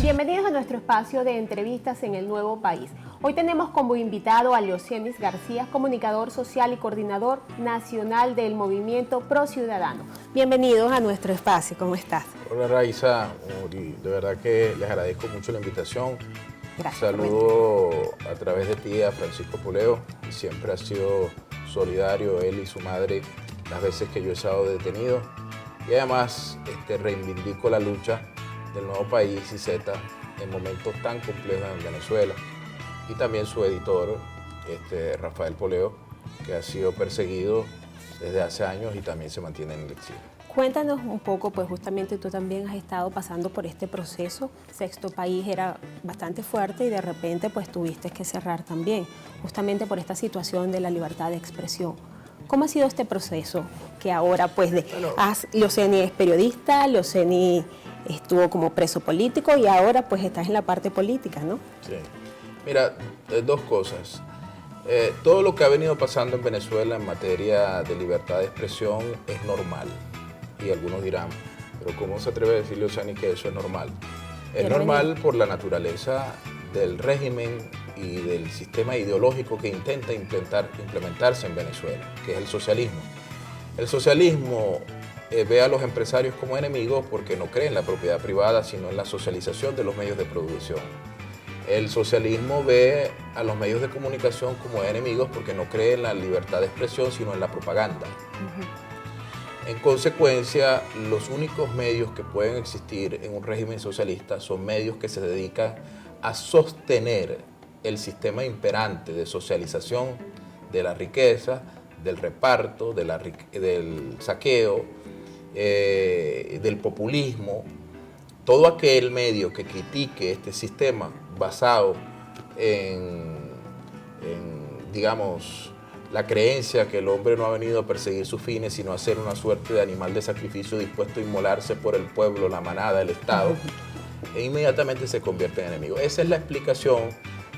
Bienvenidos a nuestro espacio de entrevistas en El Nuevo País. Hoy tenemos como invitado a Leocenis García, comunicador social y coordinador nacional del movimiento Pro Ciudadano. Bienvenidos a nuestro espacio, ¿cómo estás? Hola Raiza, de verdad que les agradezco mucho la invitación. Gracias. Saludo a través de ti a Francisco Poleo, que siempre ha sido solidario, él y su madre, las veces que yo he estado detenido. Y además reivindico la lucha del Nuevo País y Z en momentos tan complejos en Venezuela. Y también su editor, Rafael Poleo, que ha sido perseguido desde hace años y también se mantiene en el exilio. Cuéntanos un poco, pues justamente tú también has estado pasando por este proceso. Sexto País era bastante fuerte y de repente pues tuviste que cerrar también, justamente por esta situación de la libertad de expresión. ¿Cómo ha sido este proceso que ahora pues Leocenis es periodista, Leocenis estuvo como preso político y ahora pues estás en la parte política, ¿no? Sí. Mira, dos cosas. Todo lo que ha venido pasando en Venezuela en materia de libertad de expresión es normal. Y algunos dirán, pero ¿cómo se atreve a decir Leocenis que eso es normal? Es normal por la naturaleza del régimen y del sistema ideológico que intenta implementarse en Venezuela, que es el socialismo. El socialismo ve a los empresarios como enemigos porque no cree en la propiedad privada, sino en la socialización de los medios de producción. El socialismo ve a los medios de comunicación como enemigos porque no cree en la libertad de expresión, sino en la propaganda. En consecuencia, los únicos medios que pueden existir en un régimen socialista son medios que se dedican a sostener el sistema imperante de socialización de la riqueza, del reparto, del saqueo, del populismo. Todo aquel medio que critique este sistema basado digamos, la creencia que el hombre no ha venido a perseguir sus fines, sino a ser una suerte de animal de sacrificio dispuesto a inmolarse por el pueblo, la manada, el Estado, e inmediatamente se convierte en enemigo. Esa es la explicación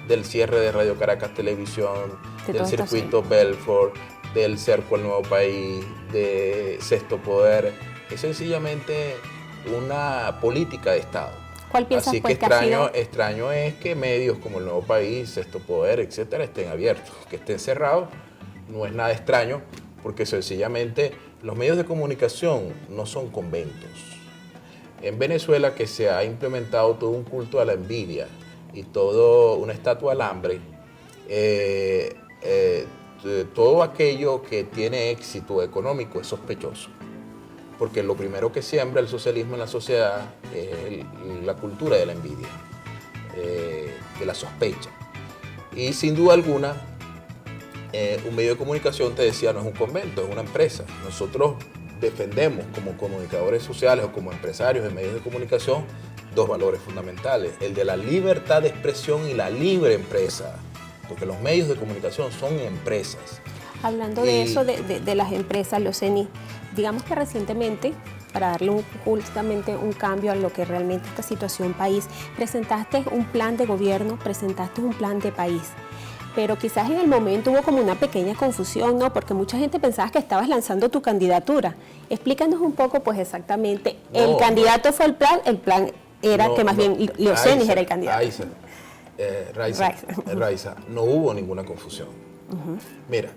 del cierre de Radio Caracas Televisión, del circuito Belfort, del cerco al Nuevo País, de Sexto Poder. Es sencillamente una política de Estado. ¿Cuál piensas, así pues, que extraño es que medios como el Nuevo País, Sexto Poder, etcétera, estén abiertos. Que estén cerrados no es nada extraño, porque sencillamente los medios de comunicación no son conventos. En Venezuela, que se ha implementado todo un culto a la envidia y todo una estatua al hambre, todo aquello que tiene éxito económico es sospechoso. Porque lo primero que siembra el socialismo en la sociedad es la cultura de la envidia, de la sospecha. Y sin duda alguna, un medio de comunicación, te decía, no es un convento, es una empresa. Nosotros defendemos como comunicadores sociales o como empresarios de medios de comunicación dos valores fundamentales, el de la libertad de expresión y la libre empresa, porque los medios de comunicación son empresas. Hablando de eso, de las empresas, Leocenis, digamos que recientemente, para darle justamente un cambio a lo que realmente esta situación país, presentaste un plan de gobierno, presentaste un plan de país. Pero quizás en el momento hubo como una pequeña confusión, ¿no? Porque mucha gente pensaba que estabas lanzando tu candidatura. Explícanos un poco, pues exactamente, el candidato fue el plan era que más bien Leocenis era el candidato. Raiza, no hubo ninguna confusión. Mira,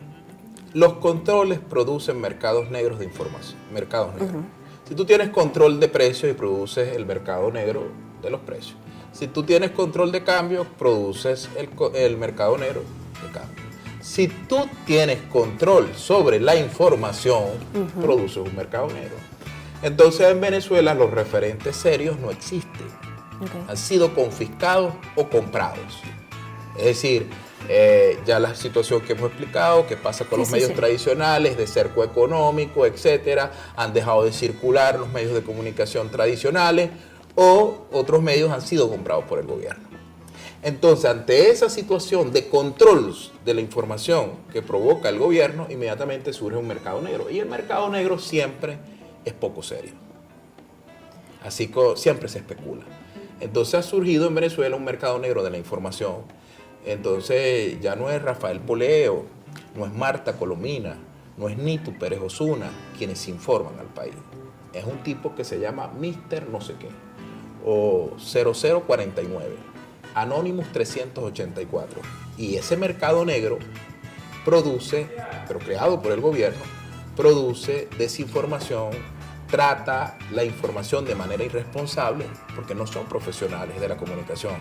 los controles producen mercados negros de información, mercados negros. Si tú tienes control de precios y produces el mercado negro de los precios. Si tú tienes control de cambio, produces el mercado negro de cambio. Si tú tienes control sobre la información, produces un mercado negro. Entonces en Venezuela los referentes serios no existen. Han sido confiscados o comprados. Es decir, ya la situación que hemos explicado, que pasa con los medios tradicionales de cerco económico, etcétera, han dejado de circular los medios de comunicación tradicionales o otros medios han sido comprados por el gobierno. Entonces, ante esa situación de control de la información que provoca el gobierno, inmediatamente surge un mercado negro. Y el mercado negro siempre es poco serio. Así que siempre se especula. Entonces ha surgido en Venezuela un mercado negro de la información. Entonces ya no es Rafael Poleo, no es Marta Colomina, no es Nitu Pérez Osuna quienes informan al país. Es un tipo que se llama Mister no sé qué, o 0049, Anonymous 384. Y ese mercado negro produce, pero creado por el gobierno, produce desinformación, trata la información de manera irresponsable, porque no son profesionales de la comunicación.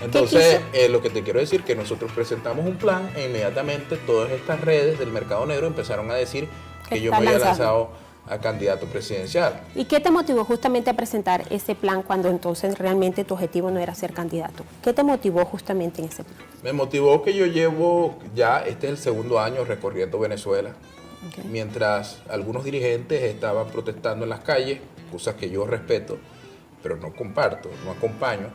Entonces, lo que te quiero decir es que nosotros presentamos un plan e inmediatamente todas estas redes del mercado negro empezaron a decir que yo me había lanzado a candidato presidencial. ¿Y qué te motivó justamente a presentar ese plan cuando entonces realmente tu objetivo no era ser candidato? ¿Qué te motivó justamente en ese plan? Me motivó que yo llevo ya, este es el segundo año recorriendo Venezuela, mientras algunos dirigentes estaban protestando en las calles, cosas que yo respeto, pero no comparto, no acompaño.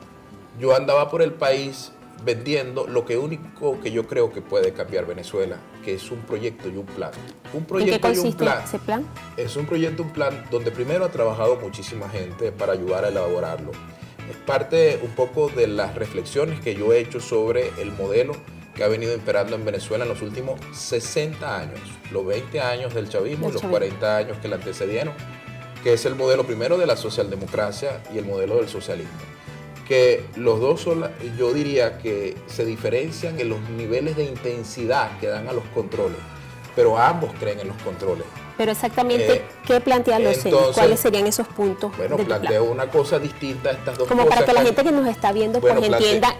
Yo andaba por el país vendiendo lo que único que yo creo que puede cambiar Venezuela, que es un proyecto y un plan. Un proyecto ¿En qué consiste y un plan. ese plan? Es un proyecto, un plan donde primero ha trabajado muchísima gente para ayudar a elaborarlo. Es parte un poco de las reflexiones que yo he hecho sobre el modelo que ha venido imperando en Venezuela en los últimos 60 años, los 20 años del chavismo y los 40 años que le antecedieron, que es el modelo primero de la socialdemocracia y el modelo del socialismo. Que los dos son, yo diría que se diferencian en los niveles de intensidad que dan a los controles, pero ambos creen en los controles. Pero exactamente, ¿qué plantean los CENI? ¿Cuáles serían esos puntos? Bueno, planteo una cosa distinta a estas dos como cosas. Como para que la gente que nos está viendo pues entienda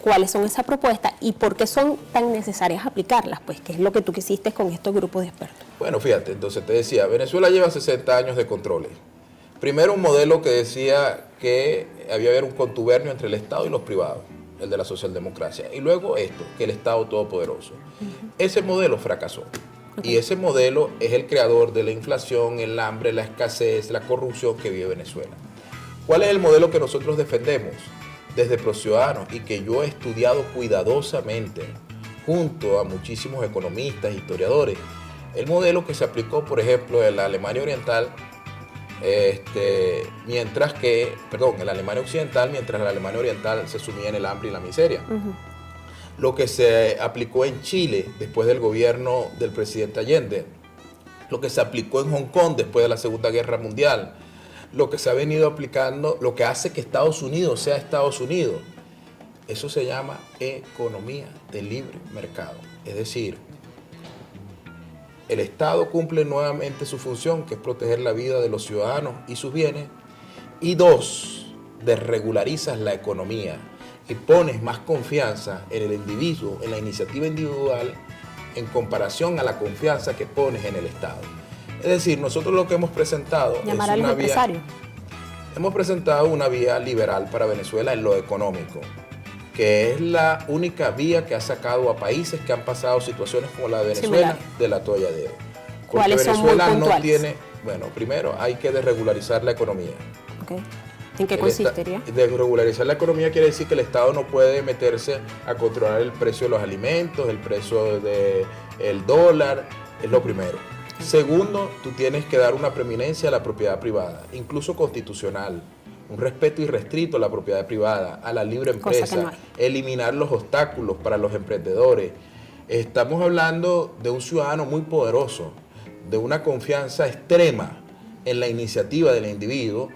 cuáles son esas propuestas y por qué son tan necesarias aplicarlas, pues, que es lo que tú quisiste con estos grupos de expertos. Bueno, fíjate, entonces te decía, Venezuela lleva 60 años de controles. Primero un modelo que decía que había haber un contubernio entre el Estado y los privados, el de la socialdemocracia. Y luego esto, que el Estado todopoderoso. Ese modelo fracasó. Y ese modelo es el creador de la inflación, el hambre, la escasez, la corrupción que vive Venezuela. ¿Cuál es el modelo que nosotros defendemos desde ProCiudadanos y que yo he estudiado cuidadosamente junto a muchísimos economistas, historiadores? El modelo que se aplicó, por ejemplo, en la Alemania Oriental, en la Alemania Occidental, mientras la Alemania Oriental se sumía en el hambre y la miseria. Lo que se aplicó en Chile después del gobierno del presidente Allende, lo que se aplicó en Hong Kong después de la Segunda Guerra Mundial, lo que se ha venido aplicando, lo que hace que Estados Unidos sea Estados Unidos, eso se llama economía de libre mercado. Es decir, el Estado cumple nuevamente su función, que es proteger la vida de los ciudadanos y sus bienes. Y dos, desregularizas la economía y pones más confianza en el individuo, en la iniciativa individual, en comparación a la confianza que pones en el Estado. Es decir, nosotros lo que hemos presentado llamar a los empresarios. Hemos presentado una vía liberal para Venezuela en lo económico, que es la única vía que ha sacado a países que han pasado situaciones como la de Venezuela del atolladero. ¿Cuáles son muy puntuales? Bueno, primero hay que desregularizar la economía. Okay. ¿En qué consistiría? Desregularizar la economía quiere decir que el Estado no puede meterse a controlar el precio de los alimentos, el precio del dólar, es lo primero. Segundo, tú tienes que dar una preeminencia a la propiedad privada, incluso constitucional. Un respeto irrestricto a la propiedad privada, a la libre empresa, eliminar los obstáculos para los emprendedores. Estamos hablando de un ciudadano muy poderoso, de una confianza extrema en la iniciativa del individuo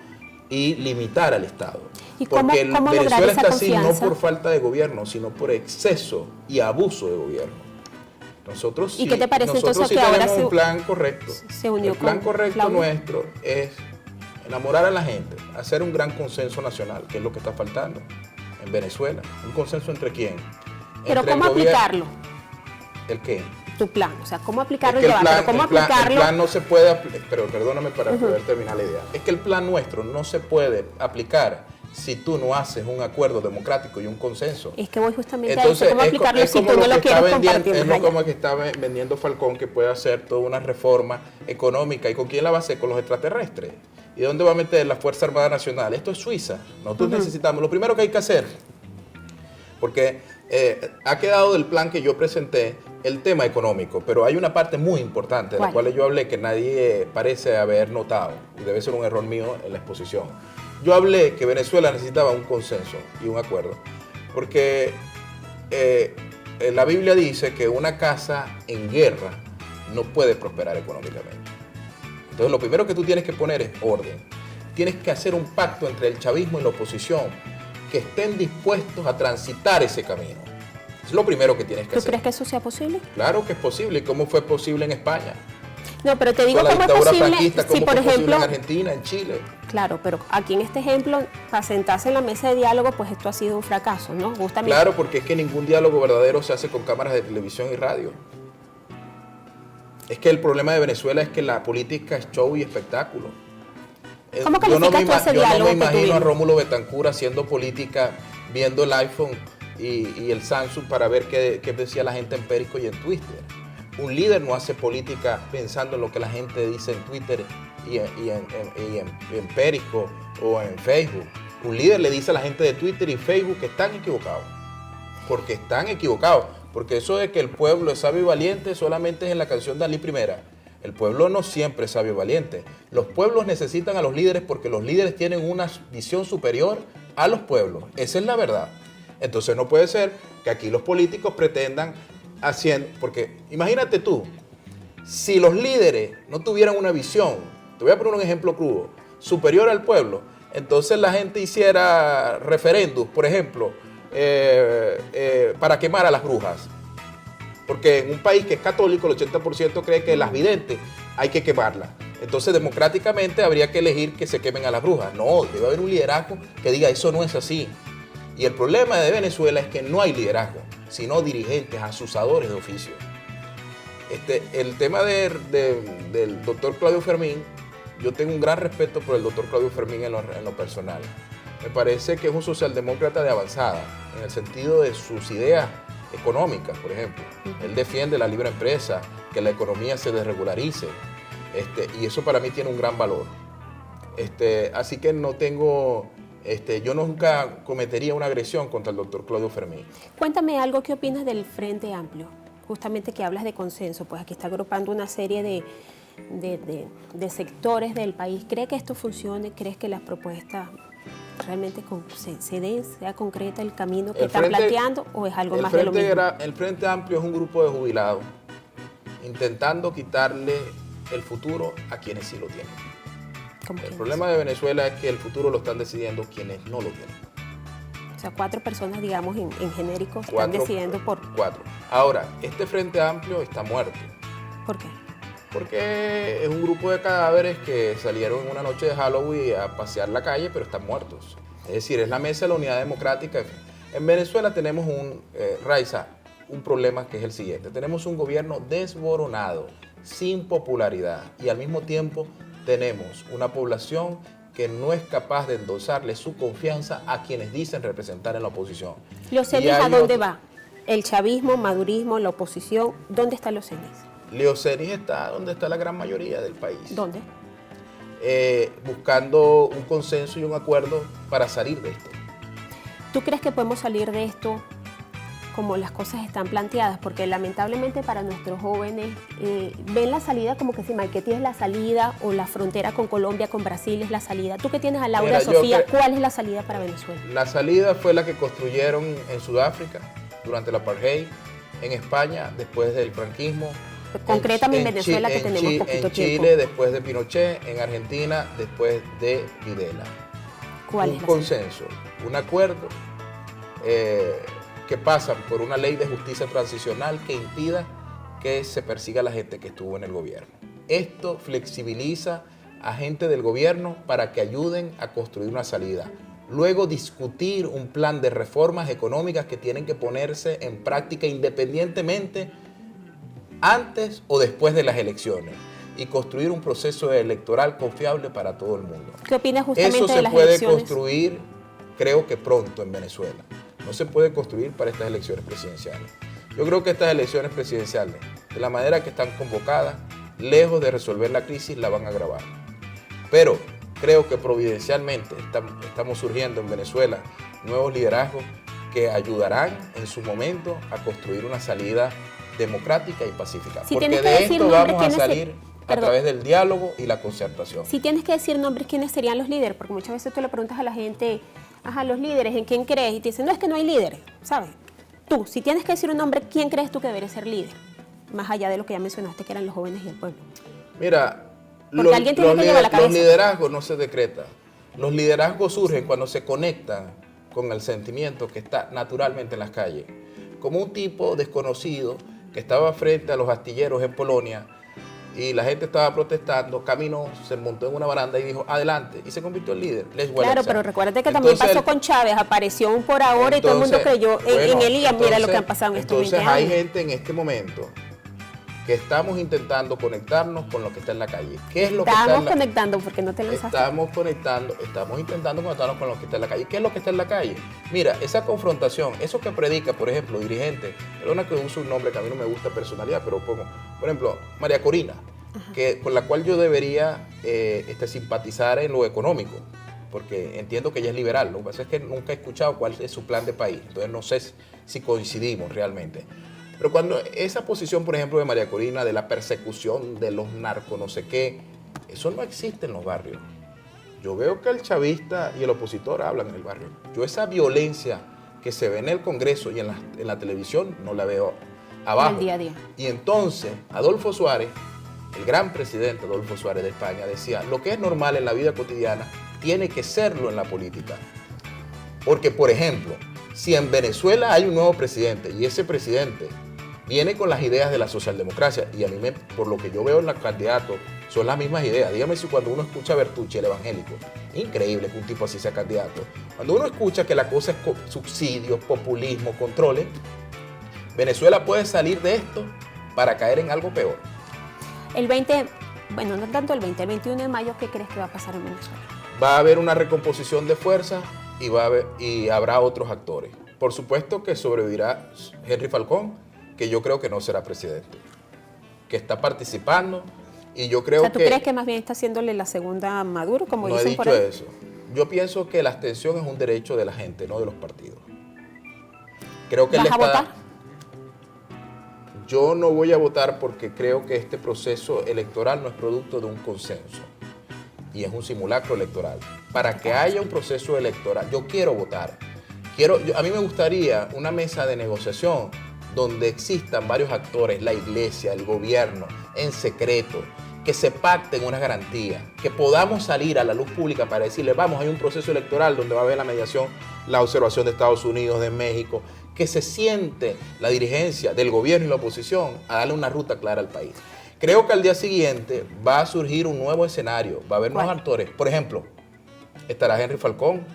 y limitar al Estado. ¿Y porque cómo Venezuela está así no confianza? por falta de gobierno, sino por exceso y abuso de gobierno. Nosotros ¿Y qué te parece entonces sí que ahora tenemos un plan correcto. Se unió el plan con correcto Claudio? nuestro es enamorar a la gente, hacer un gran consenso nacional, que es lo que está faltando en Venezuela. ¿Un consenso entre quién? Pero entre ¿cómo aplicarlo? ¿El qué? Tu plan, o sea, ¿cómo aplicarlo? Es que el plan no se puede, pero perdóname para poder terminar la idea. Es que el plan nuestro no se puede aplicar si tú no haces un acuerdo democrático y un consenso. Es que voy justamente Entonces, a eso, ¿cómo aplicarlo si tú no lo quieres compartir? Es como que está vendiendo Falcón, que puede hacer toda una reforma económica. ¿Y con quién la va a hacer? Con los extraterrestres. ¿Y dónde va a meter la Fuerza Armada Nacional? Esto es Suiza. Nosotros necesitamos, lo primero que hay que hacer, porque ha quedado del plan que yo presenté el tema económico, pero hay una parte muy importante de la cual yo hablé que nadie parece haber notado, y debe ser un error mío en la exposición. Yo hablé que Venezuela necesitaba un consenso y un acuerdo, porque la Biblia dice que una casa en guerra no puede prosperar económicamente. Entonces lo primero que tú tienes que poner es orden. tienes que hacer un pacto entre el chavismo y la oposición que estén dispuestos a transitar ese camino. Es lo primero que tienes que ¿Tú hacer. crees que eso sea posible? Claro que es posible. ¿Y cómo fue posible en España? No, pero te digo Con la cómo es dictadura posible franquista, si, ¿cómo por fue posible ejemplo, en Argentina, en Chile? claro, pero aquí en este ejemplo, para sentarse en la mesa de diálogo, pues esto ha sido un fracaso, ¿no? Justamente. Claro, porque es que ningún diálogo verdadero se hace con cámaras de televisión y radio. Es que el problema de Venezuela es que la política es show y espectáculo. ¿Cómo Yo no me, calificas tú ese yo no diálogo me que imagino a tuvimos? Rómulo Betancourt haciendo política, viendo el iPhone y el Samsung para ver qué decía la gente en Periscope y en Twitter. Un líder no hace política pensando en lo que la gente dice en Twitter y en Periscope o en Facebook. Un líder le dice a la gente de Twitter y Facebook que están equivocados. Porque están equivocados. Porque eso de que el pueblo es sabio y valiente solamente es en la canción de Ali Primera. El pueblo no siempre es sabio y valiente. Los pueblos necesitan a los líderes porque los líderes tienen una visión superior a los pueblos. Esa es la verdad. Entonces no puede ser que aquí los políticos pretendan haciendo... Porque imagínate tú, si los líderes no tuvieran una visión, te voy a poner un ejemplo crudo, superior al pueblo, entonces la gente hiciera referéndums, por ejemplo, para quemar a las brujas. Porque en un país que es católico, el 80% cree que las videntes hay que quemarlas. Entonces, democráticamente habría que elegir que se quemen a las brujas. No, debe haber un liderazgo que diga, eso no es así. Y el problema de Venezuela es que no hay liderazgo, sino dirigentes, asusadores de oficio. El tema del doctor Claudio Fermín, yo tengo un gran respeto por el doctor Claudio Fermín en lo personal. Me parece que es un socialdemócrata de avanzada, en el sentido de sus ideas económicas, por ejemplo. Él defiende la libre empresa, que la economía se desregularice, y eso para mí tiene un gran valor. Así que no tengo, yo nunca cometería una agresión contra el doctor Claudio Fermín. Cuéntame algo, ¿qué opinas del Frente Amplio? Justamente que hablas de consenso, pues aquí está agrupando una serie de sectores del país. ¿Cree que esto funcione? ¿Crees que las propuestas realmente se den, sea concreta el camino que están planteando o es algo más de lo mismo? El Frente Amplio es un grupo de jubilados intentando quitarle el futuro a quienes sí lo tienen. El problema de Venezuela es que el futuro lo están decidiendo quienes no lo tienen. O sea, 4 personas, digamos, en genérico están decidiendo por... 4. Ahora, este Frente Amplio está muerto. ¿Por qué? Porque es un grupo de cadáveres que salieron en una noche de Halloween a pasear la calle, pero están muertos. Es decir, es la mesa de la unidad democrática. En Venezuela tenemos un problema que es el siguiente. Tenemos un gobierno desboronado, sin popularidad, y al mismo tiempo tenemos una población que no es capaz de endosarle su confianza a quienes dicen representar en la oposición. ¿Los CENIS a dónde va? ¿El chavismo, madurismo, la oposición? ¿Dónde están los CENIS? Los CENIS está donde está la gran mayoría del país. ¿Dónde? Buscando un consenso y un acuerdo para salir de esto. ¿Tú crees que podemos salir de esto como las cosas están planteadas? Porque lamentablemente para nuestros jóvenes ven la salida como que si Maiquetía es la salida o la frontera con Colombia, con Brasil es la salida. ¿Tú que tienes a Laura, Sofía, cuál es la salida para Venezuela? La salida fue la que construyeron en Sudáfrica durante el apartheid, en España después del franquismo, concretamente en Venezuela que tenemos poquito tiempo. En Chile después de Pinochet, en Argentina después de Videla. ¿Cuál es un consenso, un acuerdo que pasa por una ley de justicia transicional que impida que se persiga a la gente que estuvo en el gobierno. Esto flexibiliza a gente del gobierno para que ayuden a construir una salida. Luego discutir un plan de reformas económicas que tienen que ponerse en práctica independientemente antes o después de las elecciones y construir un proceso electoral confiable para todo el mundo. ¿Qué opinas justamente Eso de se las puede elecciones? construir, creo que pronto en Venezuela. No se puede construir para estas elecciones presidenciales. Yo creo que estas elecciones presidenciales, de la manera que están convocadas, lejos de resolver la crisis, la van a agravar. Pero creo que providencialmente estamos surgiendo en Venezuela nuevos liderazgos que ayudarán en su momento a construir una salida democrática y pacífica. Porque de esto vamos a salir a través del diálogo y la concertación. Si tienes que decir nombres, ¿quiénes serían los líderes? Porque muchas veces tú le preguntas a la gente, ajá, los líderes, ¿en quién crees? Y te dicen, no, es que no hay líderes, ¿sabes? Tú, si tienes que decir un nombre, ¿quién crees tú que debería ser líder? Más allá de lo que ya mencionaste, que eran los jóvenes y el pueblo. Mira, Porque alguien tiene que llevar la cabeza. los liderazgos no se decretan. Los liderazgos surgen cuando se conectan con el sentimiento que está naturalmente en las calles. Como un tipo desconocido que estaba frente a los astilleros en Polonia y la gente estaba protestando, caminó, se montó en una baranda y dijo, adelante, y se convirtió en líder. Claro, pero recuérdate que también pasó con Chávez, apareció un por ahora y todo el mundo creyó en él y mira lo que han pasado en estos 20 años. Entonces hay gente en este momento que estamos intentando conectarnos con lo que está en la calle. ¿Qué es lo que está en la calle? Conectando porque no te lanzaste. Estamos intentando conectarnos con lo que está en la calle. ¿Qué es lo que está en la calle? Mira, esa confrontación, eso que predica, por ejemplo, dirigentes, perdona que use un nombre que a mí no me gusta personalidad, pero pongo, por ejemplo, María Corina, con la cual yo debería simpatizar en lo económico, porque entiendo que ella es liberal. Lo que pasa es que nunca he escuchado cuál es su plan de país, entonces no sé si coincidimos realmente. Pero cuando esa posición, por ejemplo, de María Corina, de la persecución de los narcos, no sé qué, eso no existe en los barrios. Yo veo que el chavista y el opositor hablan en el barrio. Yo esa violencia que se ve en el Congreso y en la televisión no la veo abajo. En el día a día. Y entonces, Adolfo Suárez, el gran presidente Adolfo Suárez de España, decía, lo que es normal en la vida cotidiana tiene que serlo en la política. Porque, por ejemplo, si en Venezuela hay un nuevo presidente y ese presidente viene con las ideas de la socialdemocracia, y a mí, por lo que yo veo en los candidatos, son las mismas ideas. Dígame si cuando uno escucha a Bertucci, el evangélico, increíble que un tipo así sea candidato. Cuando uno escucha que la cosa es subsidios, populismo, controles, Venezuela puede salir de esto para caer en algo peor. El 21 de mayo, ¿qué crees que va a pasar en Venezuela? Va a haber una recomposición de fuerzas y habrá otros actores. Por supuesto que sobrevivirá Henry Falcón, que yo creo que no será presidente, que está participando y yo creo que... ¿tú crees que más bien está haciéndole la segunda a Maduro, como dicen por ahí? No he dicho eso. Yo pienso que la abstención es un derecho de la gente, no de los partidos. Creo que ¿Vas a votar? Yo no voy a votar porque creo que este proceso electoral no es producto de un consenso y es un simulacro electoral. Para que haya un proceso electoral, yo quiero votar. A mí me gustaría una mesa de negociación donde existan varios actores, la iglesia, el gobierno, en secreto, que se pacten unas garantías, que podamos salir a la luz pública para decirle, vamos, hay un proceso electoral donde va a haber la mediación, la observación de Estados Unidos, de México, que se siente la dirigencia del gobierno y la oposición a darle una ruta clara al país. Creo que al día siguiente va a surgir un nuevo escenario, va a haber nuevos actores. Por ejemplo, estará Henry Falcón,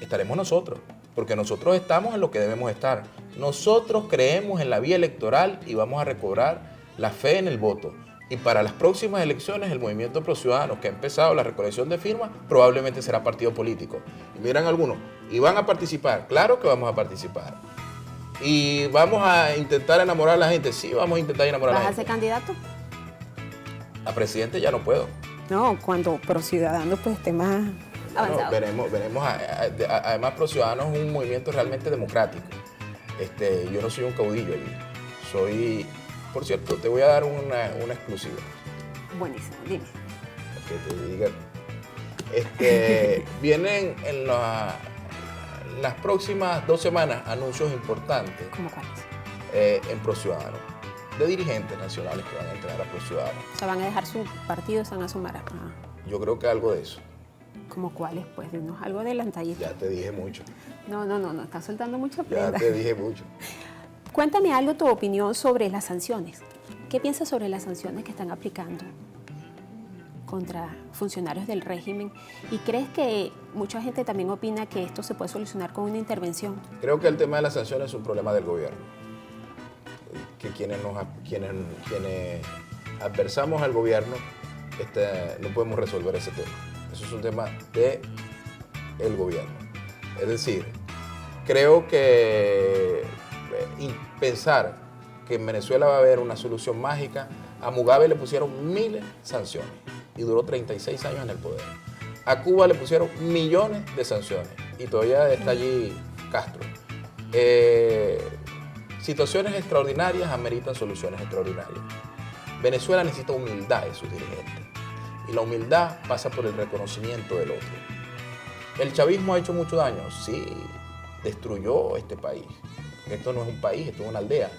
estaremos nosotros, porque nosotros estamos en lo que debemos estar. Nosotros creemos en la vía electoral y vamos a recobrar la fe en el voto. Y para las próximas elecciones, el Movimiento Pro Ciudadanos, que ha empezado la recolección de firmas, probablemente será partido político. Y miran algunos, ¿y van a participar? Claro que vamos a participar. ¿Y vamos a intentar enamorar a la gente? Sí, vamos a intentar enamorar a la gente. ¿Vas a ser candidato? A presidente ya no puedo. No, cuando Pro Ciudadanos pues esté más avanzado. Veremos. Además, Pro Ciudadanos es un movimiento realmente democrático. Yo no soy un caudillo allí. Por cierto, te voy a dar una exclusiva. Buenísimo, dime. Que te diga. Vienen en las próximas 2 semanas anuncios importantes. ¿Cómo cuáles? En Pro Ciudadanos, de dirigentes nacionales que van a entrar a Pro Ciudadanos. O sea, van a dejar su partido, se van a sumar a... Yo creo que algo de eso. ¿Cómo cuáles? Pues dinos algo adelantadito. Ya te dije mucho. No, estás soltando mucha prenda. Ya te dije mucho. Cuéntame algo, tu opinión sobre las sanciones. ¿Qué piensas sobre las sanciones que están aplicando contra funcionarios del régimen? ¿Y crees que mucha gente también opina que esto se puede solucionar con una intervención? Creo que el tema de las sanciones es un problema del gobierno. Que quienes adversamos al gobierno no podemos resolver ese tema. Eso es un tema del gobierno. Es decir, creo que pensar que en Venezuela va a haber una solución mágica, a Mugabe le pusieron miles de sanciones y duró 36 años en el poder. A Cuba le pusieron millones de sanciones y todavía está allí Castro. Situaciones extraordinarias ameritan soluciones extraordinarias. Venezuela necesita humildad de sus dirigentes y la humildad pasa por el reconocimiento del otro. El chavismo ha hecho mucho daño, sí, destruyó este país. Esto no es un país, esto es una aldea.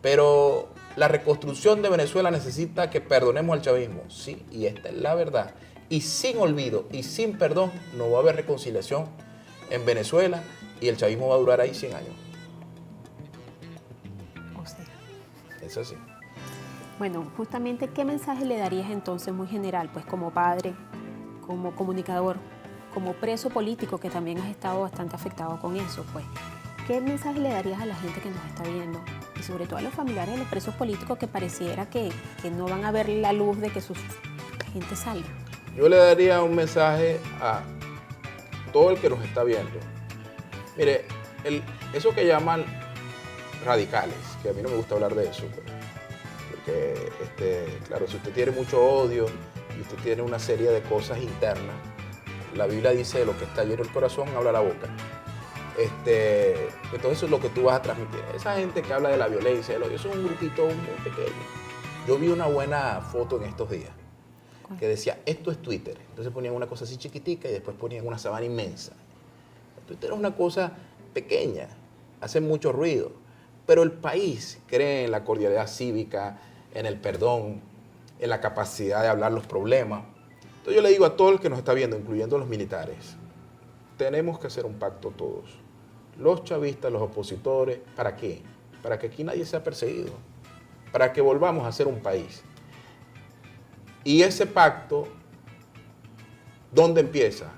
Pero la reconstrucción de Venezuela necesita que perdonemos al chavismo, sí, y esta es la verdad. Y sin olvido y sin perdón no va a haber reconciliación en Venezuela y el chavismo va a durar ahí 100 años. O sea, Es así. bueno, justamente, ¿qué mensaje le darías entonces muy general, pues como padre, como comunicador, como preso político, que también has estado bastante afectado con eso, pues? ¿Qué mensaje le darías a la gente que nos está viendo? Y sobre todo a los familiares de los presos políticos que pareciera que no van a ver la luz de que su gente salga. Yo le daría un mensaje a todo el que nos está viendo. Mire, eso que llaman radicales, que a mí no me gusta hablar de eso, pues, porque, claro, si usted tiene mucho odio y usted tiene una serie de cosas internas, la Biblia dice de lo que está lleno el corazón, habla la boca. Entonces eso es lo que tú vas a transmitir. Esa gente que habla de la violencia, eso es un grupito muy pequeño. Yo vi una buena foto en estos días que decía, esto es Twitter. Entonces ponían una cosa así chiquitica y después ponían una sabana inmensa. Twitter es una cosa pequeña, hace mucho ruido, pero el país cree en la cordialidad cívica, en el perdón, en la capacidad de hablar los problemas. Entonces yo le digo a todo el que nos está viendo, incluyendo los militares, tenemos que hacer un pacto todos. Los chavistas, los opositores, ¿para qué? Para que aquí nadie sea perseguido, para que volvamos a ser un país. Y ese pacto, ¿dónde empieza?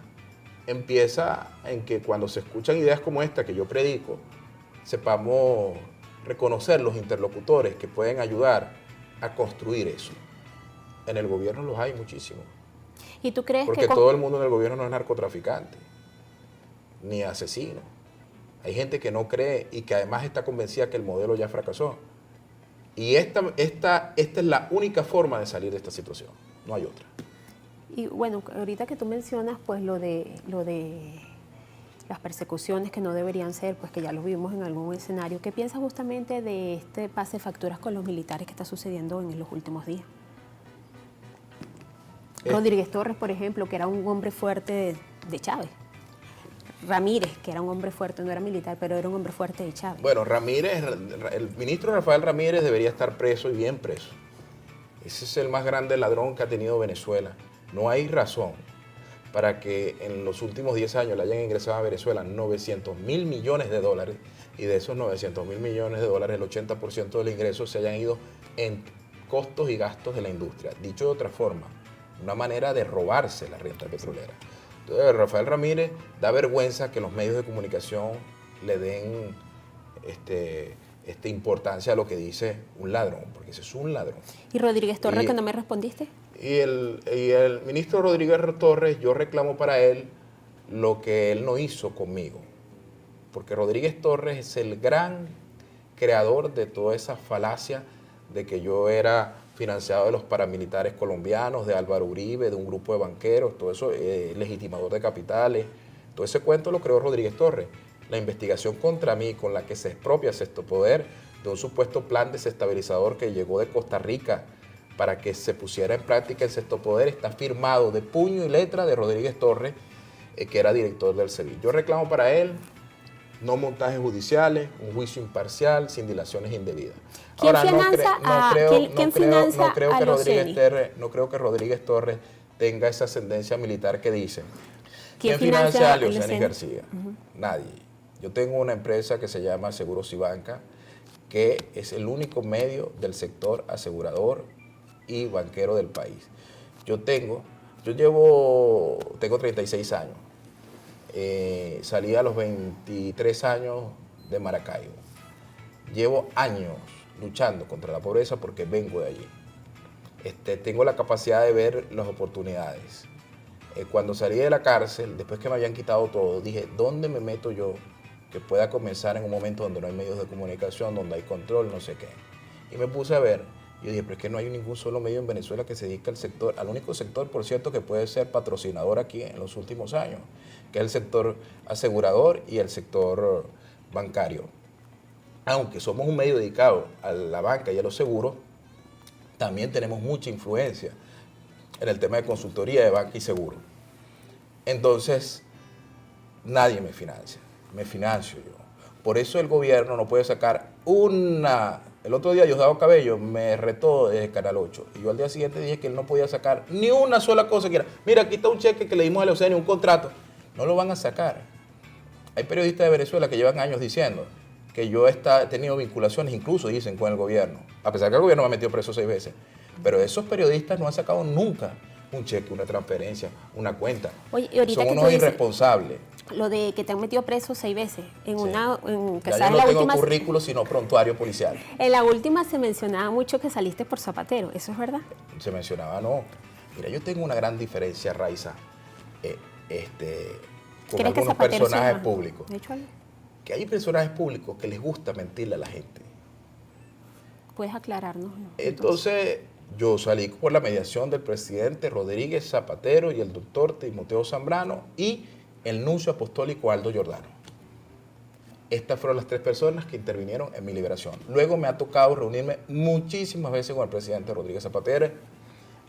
Empieza en que cuando se escuchan ideas como esta que yo predico, sepamos reconocer los interlocutores que pueden ayudar a construir eso. En el gobierno los hay muchísimos. ¿Y tú crees porque todo el mundo en el gobierno no es narcotraficante, ni asesino. Hay gente que no cree y que además está convencida que el modelo ya fracasó. Y esta es la única forma de salir de esta situación, no hay otra. Y bueno, ahorita que tú mencionas pues lo de las persecuciones que no deberían ser, pues que ya lo vimos en algún escenario, ¿qué piensas justamente de este pase de facturas con los militares que está sucediendo en los últimos días? Rodríguez Torres, por ejemplo, que era un hombre fuerte de Chávez. Ramírez, que era un hombre fuerte, no era militar, pero era un hombre fuerte de Chávez. Bueno, Ramírez, el ministro Rafael Ramírez debería estar preso y bien preso. Ese es el más grande ladrón que ha tenido Venezuela. No hay razón para que en los últimos 10 años le hayan ingresado a Venezuela 900.000 millones de dólares y de esos 900.000 millones de dólares el 80% del ingreso se hayan ido en costos y gastos de la industria. Dicho de otra forma, una manera de robarse la renta petrolera. Entonces, Rafael Ramírez, da vergüenza que los medios de comunicación le den importancia a lo que dice un ladrón, porque ese es un ladrón. ¿Y Rodríguez Torres, que no me respondiste? Y el ministro Rodríguez Torres, yo reclamo para él lo que él no hizo conmigo, porque Rodríguez Torres es el gran creador de toda esa falacia de que yo era financiado de los paramilitares colombianos, de Álvaro Uribe, de un grupo de banqueros, todo eso, legitimador de capitales. Todo ese cuento lo creó Rodríguez Torres. La investigación contra mí, con la que se expropia Sexto Poder de un supuesto plan desestabilizador que llegó de Costa Rica para que se pusiera en práctica el Sexto Poder, está firmado de puño y letra de Rodríguez Torres, que era director del SEBIN. Yo reclamo para él no montajes judiciales, un juicio imparcial, sin dilaciones indebidas. ¿Quién financia a los CENI? No creo que Rodríguez Torres tenga esa ascendencia militar que dicen. ¿Quién financia a los Leocenis García? Nadie. Yo tengo una empresa que se llama Seguros y Banca, que es el único medio del sector asegurador y banquero del país. Tengo 36 años. Salí a los 23 años de Maracaibo. Llevo años luchando contra la pobreza porque vengo de allí. Tengo la capacidad de ver las oportunidades. Cuando salí de la cárcel, después que me habían quitado todo, dije, ¿dónde me meto yo que pueda comenzar en un momento donde no hay medios de comunicación, donde hay control, no sé qué? Y me puse a ver. Yo dije, pero es que no hay ningún solo medio en Venezuela que se dedique al único sector, por cierto, que puede ser patrocinador aquí en los últimos años, que es el sector asegurador y el sector bancario. Aunque somos un medio dedicado a la banca y a los seguros, también tenemos mucha influencia en el tema de consultoría de banca y seguro. Entonces, nadie me financia, me financio yo. Por eso el gobierno no puede sacar una El otro día Diosdado Cabello me retó de Canal 8 y yo al día siguiente dije que él no podía sacar ni una sola cosa que era. Mira, aquí está un cheque que le dimos a Leucenio, un contrato. No lo van a sacar. Hay periodistas de Venezuela que llevan años diciendo que yo he tenido vinculaciones, incluso dicen, con el gobierno, a pesar que el gobierno me ha metido preso 6 veces. Pero esos periodistas no han sacado nunca un cheque, una transferencia, una cuenta. Oye, y ahorita son que unos tú dices, irresponsables. lo de que te han metido preso 6 veces. En Sí. una, Ya yo no tengo currículo, sino prontuario policial. En la última se mencionaba mucho que saliste por Zapatero, ¿eso es verdad? Se mencionaba, no. Mira, yo tengo una gran diferencia, Raiza, con ¿Crees que algunos Zapatero personajes sí, públicos. ¿de hecho algo? Que hay personajes públicos que les gusta mentirle a la gente. ¿Puedes aclararnos? Entonces, yo salí por la mediación del presidente Rodríguez Zapatero y el doctor Timoteo Zambrano y el nuncio apostólico Aldo Giordano. Estas fueron las 3 personas que intervinieron en mi liberación. Luego me ha tocado reunirme muchísimas veces con el presidente Rodríguez Zapatero.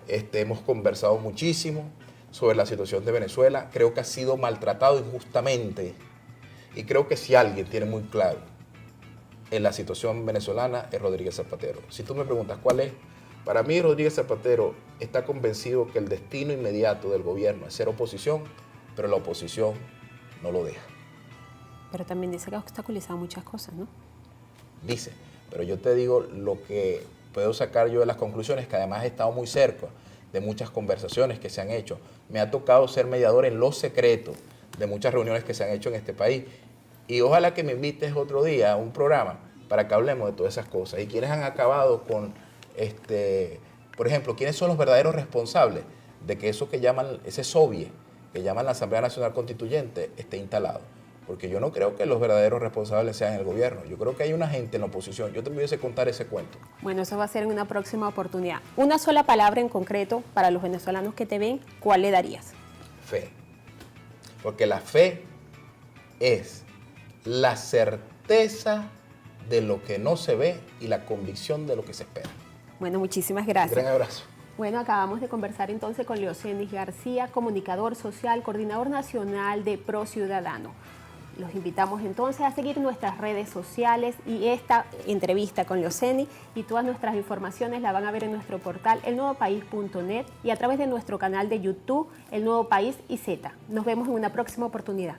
Hemos conversado muchísimo sobre la situación de Venezuela. Creo que ha sido maltratado injustamente. Y creo que si alguien tiene muy claro en la situación venezolana es Rodríguez Zapatero. Si tú me preguntas cuál es, para mí Rodríguez Zapatero está convencido que el destino inmediato del gobierno es ser oposición, pero la oposición no lo deja. Pero también dice que ha obstaculizado muchas cosas, ¿no? Dice, pero yo te digo lo que puedo sacar yo de las conclusiones, que además he estado muy cerca de muchas conversaciones que se han hecho. Me ha tocado ser mediador en lo secreto de muchas reuniones que se han hecho en este país. Y ojalá que me invites otro día a un programa para que hablemos de todas esas cosas. Y quienes han acabado con, por ejemplo, quiénes son los verdaderos responsables de que eso que llaman, ese SOBIE, que llaman la Asamblea Nacional Constituyente, esté instalado. Porque yo no creo que los verdaderos responsables sean el gobierno. Yo creo que hay una gente en la oposición. Yo te pudiese contar ese cuento. Bueno, eso va a ser en una próxima oportunidad. Una sola palabra en concreto para los venezolanos que te ven, ¿cuál le darías? Fe. Porque la fe es la certeza de lo que no se ve y la convicción de lo que se espera. Bueno, muchísimas Un gracias. gran abrazo. Bueno, acabamos de conversar entonces con Leocenis García, comunicador social, coordinador nacional de Pro Ciudadano. Los invitamos entonces a seguir nuestras redes sociales y esta entrevista con Leocenis y todas nuestras informaciones la van a ver en nuestro portal elnuevopaís.net y a través de nuestro canal de YouTube El Nuevo País y Z. Nos vemos en una próxima oportunidad.